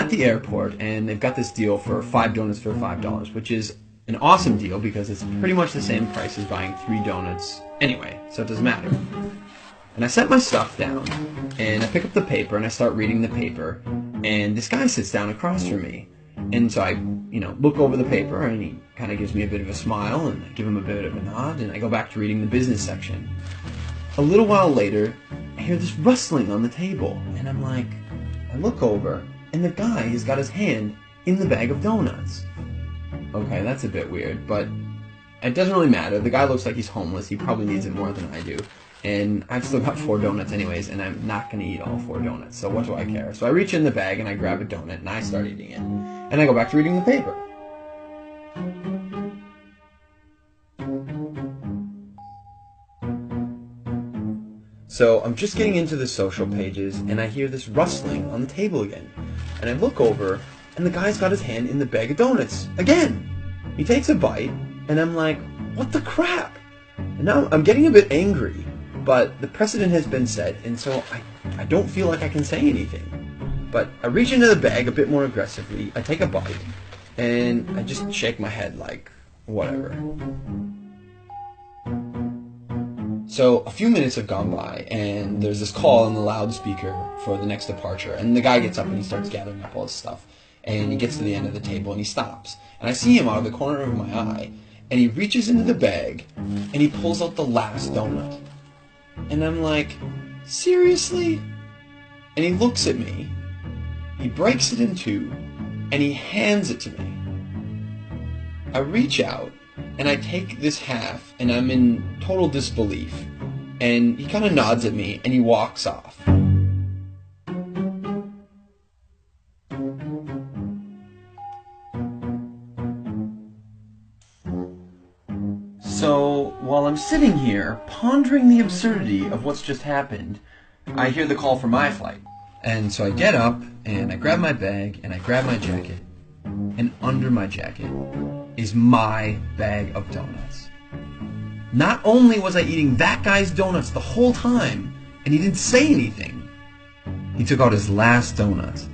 at the airport, and they've got this deal for 5 donuts for $5, which is an awesome deal because it's pretty much the same price as buying 3 donuts anyway, so it doesn't matter. And I set my stuff down, and I pick up the paper, and I start reading the paper, and this guy sits down across from me. And so I, look over the paper, and he kind of gives me a bit of a smile, and I give him a bit of a nod, and I go back to reading the business section. A little while later, I hear this rustling on the table, and I'm like, I look over, and the guy has got his hand in the bag of donuts. Okay, that's a bit weird, but it doesn't really matter. The guy looks like he's homeless. He probably needs it more than I do. And I've still got 4 donuts anyways, and I'm not going to eat all 4 donuts, so what do I care? So I reach in the bag, and I grab a donut, and I start eating it. And I go back to reading the paper. So I'm just getting into the social pages, and I hear this rustling on the table again. And I look over, and the guy's got his hand in the bag of donuts again. He takes a bite, and I'm like, what the crap? And now I'm getting a bit angry. But the precedent has been set, and so I don't feel like I can say anything. But I reach into the bag a bit more aggressively, I take a bite, and I just shake my head like, whatever. So a few minutes have gone by, and there's this call on the loudspeaker for the next departure, and the guy gets up and he starts gathering up all his stuff, and he gets to the end of the table and he stops. And I see him out of the corner of my eye, and he reaches into the bag, and he pulls out the last donut. And I'm like, seriously? And he looks at me, he breaks it in 2, and he hands it to me. I reach out, and I take this half, and I'm in total disbelief. And he kind of nods at me, and he walks off. So, while I'm sitting here, pondering the absurdity of what's just happened, I hear the call for my flight. And so I get up, and I grab my bag, and I grab my jacket, and under my jacket is my bag of donuts. Not only was I eating that guy's donuts the whole time, and he didn't say anything, he took out his last donuts